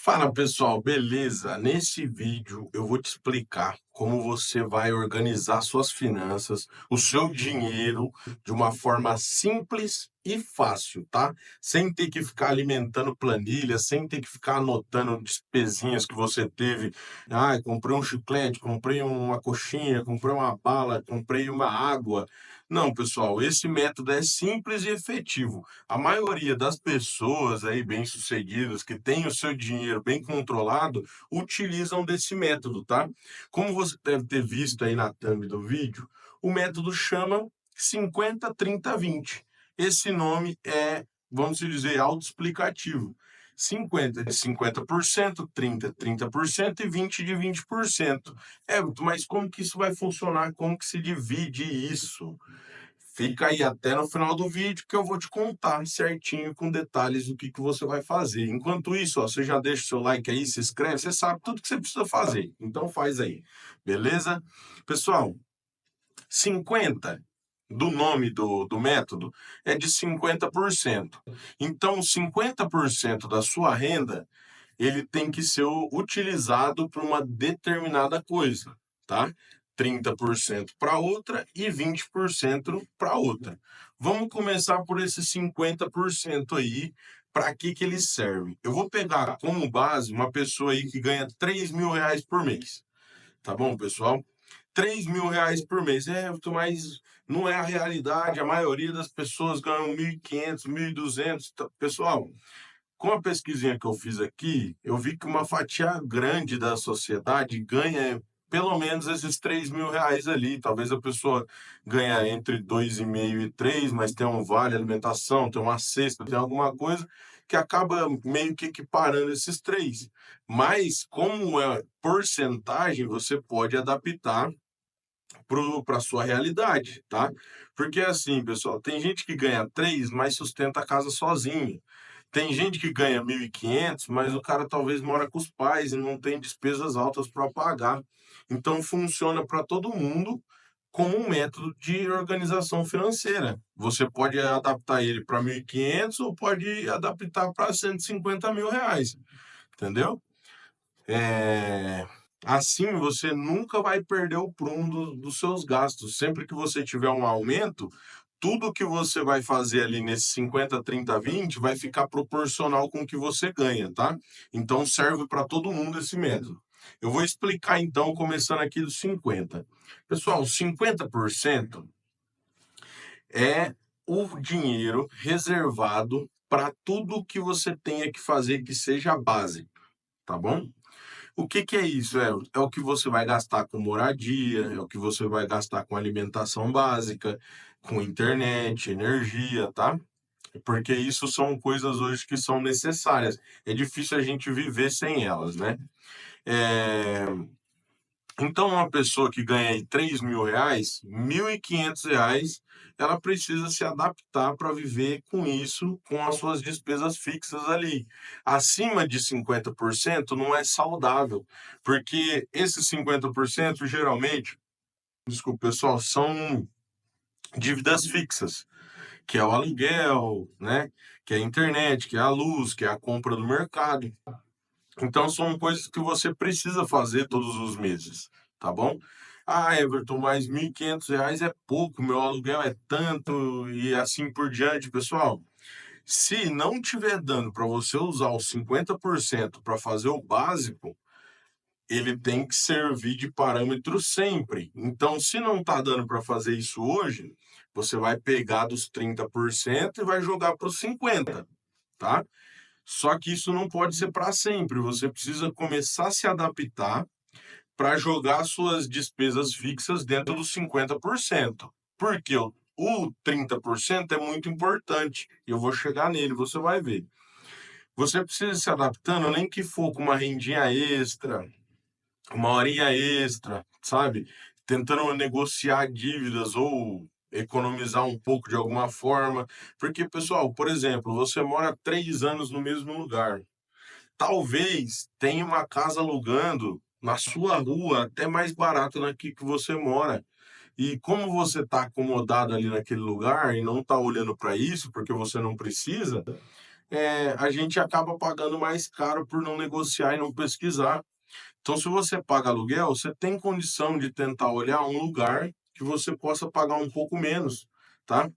Fala pessoal, beleza? Nesse vídeo eu vou te explicar como você vai organizar suas finanças, o seu dinheiro de uma forma simples e fácil, tá? Sem ter que ficar alimentando planilha, sem ter que ficar anotando despesinhas que você teve. Ah, comprei um chiclete, comprei uma coxinha, comprei uma bala, comprei uma água. Não, pessoal, esse método é simples e efetivo. A maioria das pessoas aí bem-sucedidas que têm o seu dinheiro bem controlado utilizam desse método, tá? Como você deve ter visto aí na thumb do vídeo, o método chama 50-30-20. Esse nome é, vamos dizer, autoexplicativo. 50 de 50%, 30 de 30% e 20 de 20%. Mas como que isso vai funcionar? Como que se divide isso? Fica aí até no final do vídeo que eu vou te contar certinho com detalhes do que você vai fazer. Enquanto isso, ó, você já deixa o seu like aí, se inscreve, você sabe tudo que você precisa fazer. Então faz aí, beleza? Pessoal, 50 do nome do método é de 50%. Então, 50% da sua renda, ele tem que ser utilizado para uma determinada coisa, tá? 30% para outra e 20% para outra. Vamos começar por esse 50% aí. Para que ele serve? Eu vou pegar como base uma pessoa aí que ganha R$ 3.000 por mês. Tá bom, pessoal? R$ 3.000 por mês. Mas não é a realidade. A maioria das pessoas ganham 1.500, 1.200. Pessoal, com a pesquisinha que eu fiz aqui, eu vi que uma fatia grande da sociedade ganha pelo menos esses R$ 3.000 ali. Talvez a pessoa ganhe entre 2,5 e 3, mas tem um vale alimentação, tem uma cesta, tem alguma coisa que acaba meio que equiparando esses três. Mas, como é porcentagem, você pode adaptar para a sua realidade, tá? Porque assim, pessoal, tem gente que ganha 3, mas sustenta a casa sozinho. Tem gente que ganha 1.500, mas o cara talvez mora com os pais e não tem despesas altas para pagar. Então funciona para todo mundo como um método de organização financeira. Você pode adaptar ele para 1.500 ou pode adaptar para R$ 150.000, entendeu? É, Assim, você nunca vai perder o prumo dos seus gastos. Sempre que você tiver um aumento, tudo que você vai fazer ali nesse 50-30-20 vai ficar proporcional com o que você ganha, tá? Então, serve para todo mundo esse método. Eu vou explicar, então, começando aqui dos 50. Pessoal, 50% é o dinheiro reservado para tudo que você tenha que fazer que seja base, tá bom? O que que é isso? É o que você vai gastar com moradia, é o que você vai gastar com alimentação básica, com internet, energia, tá? Porque isso são coisas hoje que são necessárias. É difícil a gente viver sem elas, né? É, Então, uma pessoa que ganha aí R$ 3.000, R$ 1.500, ela precisa se adaptar para viver com isso, com as suas despesas fixas ali. Acima de 50% não é saudável, porque esses 50% geralmente, desculpa, pessoal, são dívidas fixas, que é o aluguel, né? Que é a internet, que é a luz, que é a compra do mercado. Então, são coisas que você precisa fazer todos os meses, tá bom? Ah, Everton, mas R$ 1.500 é pouco, meu aluguel é tanto e assim por diante. Pessoal, se não tiver dando para você usar os 50% para fazer o básico, ele tem que servir de parâmetro sempre. Então, se não está dando para fazer isso hoje, você vai pegar dos 30% e vai jogar para os 50%, tá? Só que isso não pode ser para sempre. Você precisa começar a se adaptar para jogar suas despesas fixas dentro dos 50%. Porque o 30% é muito importante. E eu vou chegar nele, você vai ver. Você precisa se adaptando, nem que for com uma rendinha extra, uma horinha extra, sabe? Tentando negociar dívidas ou economizar um pouco de alguma forma. Porque, pessoal, por exemplo, você mora 3 anos no mesmo lugar. Talvez tenha uma casa alugando na sua rua até mais barato daqui que você mora. E como você está acomodado ali naquele lugar e não está olhando para isso, porque você não precisa, a gente acaba pagando mais caro por não negociar e não pesquisar. Então, se você paga aluguel, você tem condição de tentar olhar um lugar que você possa pagar um pouco menos, tá?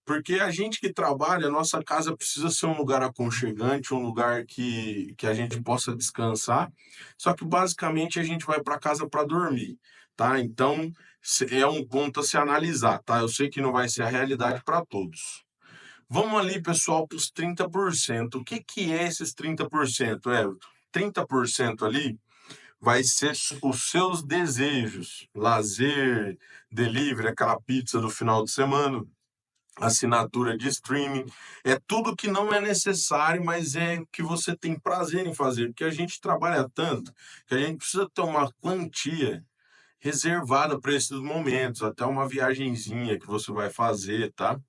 Porque a gente que trabalha, a nossa casa precisa ser um lugar aconchegante, um lugar que a gente possa descansar. Só que basicamente a gente vai para casa para dormir, tá? Então, é um ponto a se analisar, tá? Eu sei que não vai ser a realidade para todos. Vamos ali, pessoal, para os 30%. O que que é esses 30%, Everton? 30% ali vai ser os seus desejos, lazer, delivery, aquela pizza do final de semana, assinatura de streaming, é tudo que não é necessário, mas é que você tem prazer em fazer, porque a gente trabalha tanto que a gente precisa ter uma quantia reservada para esses momentos, até uma viagenzinha que você vai fazer, tá?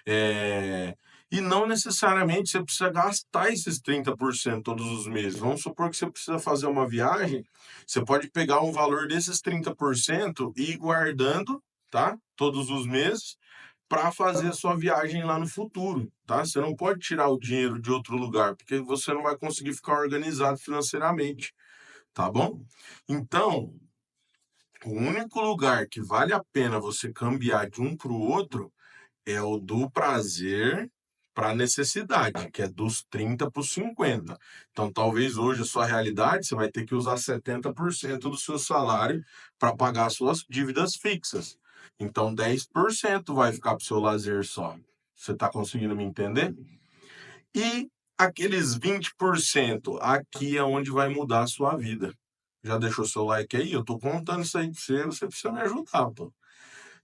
É, E não necessariamente você precisa gastar esses 30% todos os meses. Vamos supor que você precisa fazer uma viagem, você pode pegar um valor desses 30% e ir guardando, tá? Todos os meses, para fazer a sua viagem lá no futuro, tá? Você não pode tirar o dinheiro de outro lugar, porque você não vai conseguir ficar organizado financeiramente, tá bom? Então, o único lugar que vale a pena você cambiar de um para o outro é o do prazer para a necessidade, que é dos 30 para os 50. Então, talvez hoje a sua realidade, você vai ter que usar 70% do seu salário para pagar suas dívidas fixas. Então, 10% vai ficar para o seu lazer só. Você está conseguindo me entender? E aqueles 20%, aqui é onde vai mudar a sua vida. Já deixou seu like aí? Eu estou contando isso aí para você, você precisa me ajudar, pô.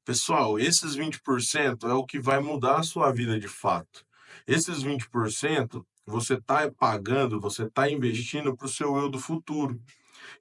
Pessoal, esses 20% é o que vai mudar a sua vida de fato. Esses 20% você está pagando, você está investindo para o seu eu do futuro.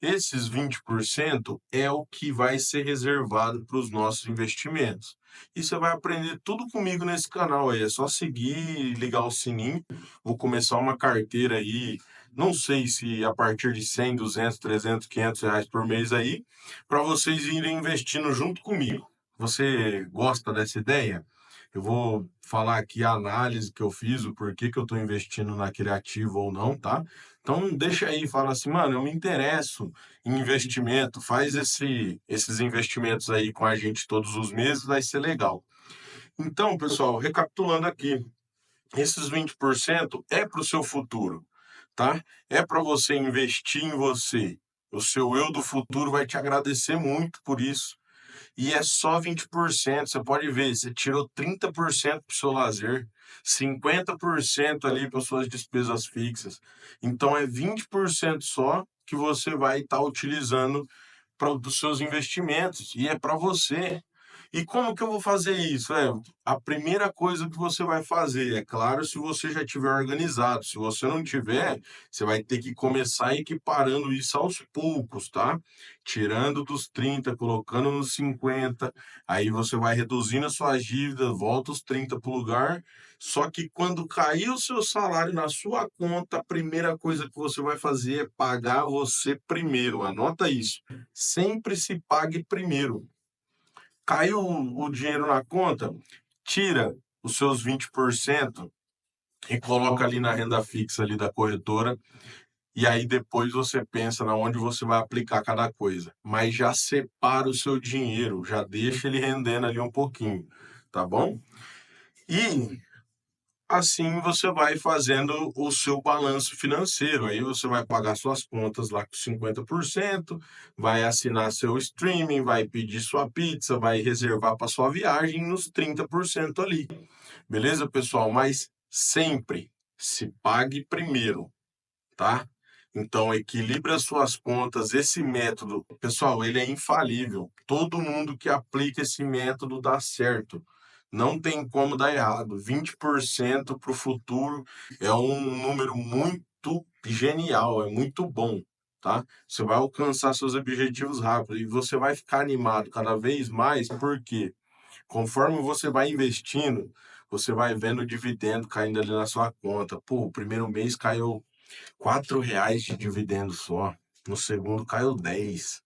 Esses 20% é o que vai ser reservado para os nossos investimentos. E você vai aprender tudo comigo nesse canal aí. É só seguir, ligar o sininho. Vou começar uma carteira aí. Não sei se a partir de 100, 200, 300, 500 reais por mês aí, para vocês irem investindo junto comigo. Você gosta dessa ideia? Eu vou falar aqui a análise que eu fiz, o porquê que eu estou investindo naquele ativo ou não, tá? Então, deixa aí, fala assim, mano, eu me interesso em investimento, faz esses investimentos aí com a gente todos os meses, vai ser legal. Então, pessoal, recapitulando aqui, esses 20% é para o seu futuro, tá? É para você investir em você. O seu eu do futuro vai te agradecer muito por isso. E é só 20%. Você pode ver, você tirou 30% para o seu lazer, 50% ali para suas despesas fixas. Então é 20% só que você vai estar utilizando para os seus investimentos e é para você. E como que eu vou fazer isso? A primeira coisa que você vai fazer, é claro, se você já tiver organizado. Se você não tiver, você vai ter que começar equiparando isso aos poucos, tá? Tirando dos 30, colocando nos 50, aí você vai reduzindo as suas dívidas, volta os 30 para o lugar. Só que quando cair o seu salário na sua conta, a primeira coisa que você vai fazer é pagar você primeiro. Anota isso. Sempre se pague primeiro. Caiu o dinheiro na conta, tira os seus 20% e coloca ali na renda fixa ali da corretora, e aí depois você pensa na onde você vai aplicar cada coisa. Mas já separa o seu dinheiro, já deixa ele rendendo ali um pouquinho, tá bom? E assim você vai fazendo o seu balanço financeiro. Aí você vai pagar suas contas lá com 50%, vai assinar seu streaming, vai pedir sua pizza, vai reservar para sua viagem nos 30% ali. Beleza, pessoal? Mas sempre se pague primeiro, tá? Então, equilibre as suas contas. Esse método, pessoal, ele é infalível. Todo mundo que aplica esse método dá certo. Não tem como dar errado. 20% para o futuro é um número muito genial, é muito bom, tá? Você vai alcançar seus objetivos rápido e você vai ficar animado cada vez mais, porque conforme você vai investindo, você vai vendo o dividendo caindo ali na sua conta. Pô, o primeiro mês caiu R$ 4 de dividendo só. No segundo caiu 10.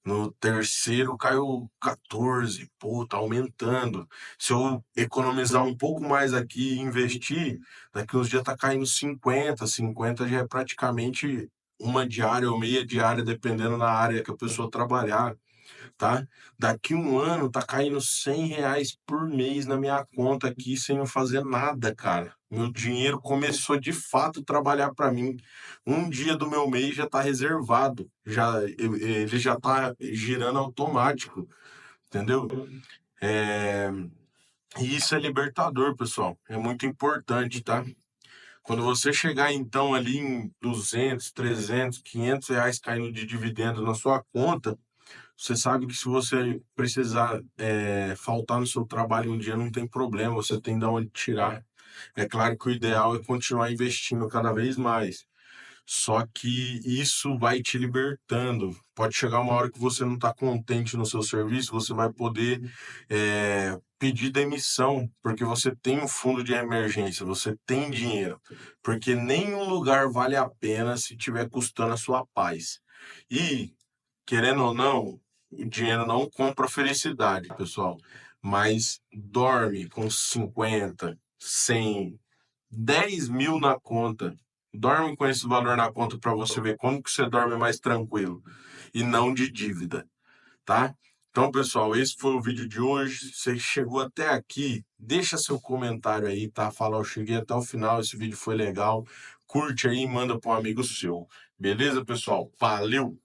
No terceiro caiu 14, pô, tá aumentando. Se eu economizar um pouco mais aqui e investir, daqui uns dias tá caindo 50, 50 já é praticamente uma diária ou meia diária, dependendo da área que a pessoa trabalhar, tá? Daqui um ano tá caindo R$ 100 por mês na minha conta aqui sem eu fazer nada, cara. Meu dinheiro começou de fato a trabalhar para mim. Um dia do meu mês já tá reservado, ele já tá girando automático, entendeu? É, e isso é libertador, pessoal. É muito importante, tá? Quando você chegar então ali em 200, 300, R$ 500 caindo de dividendo na sua conta, você sabe que se você precisar faltar no seu trabalho um dia, não tem problema, você tem de onde tirar. É claro que o ideal é continuar investindo cada vez mais. Só que isso vai te libertando. Pode chegar uma hora que você não está contente no seu serviço, você vai poder pedir demissão, porque você tem um fundo de emergência, você tem dinheiro. Porque nenhum lugar vale a pena se estiver custando a sua paz. E querendo ou não, o dinheiro não compra felicidade, pessoal. Mas dorme com 50, 100, 10 mil na conta. Dorme com esse valor na conta para você ver como que você dorme mais tranquilo. E não de dívida, tá? Então, pessoal, esse foi o vídeo de hoje. Você chegou até aqui, deixa seu comentário aí, tá? Fala, eu cheguei até o final, esse vídeo foi legal. Curte aí e manda para um amigo seu. Beleza, pessoal? Valeu!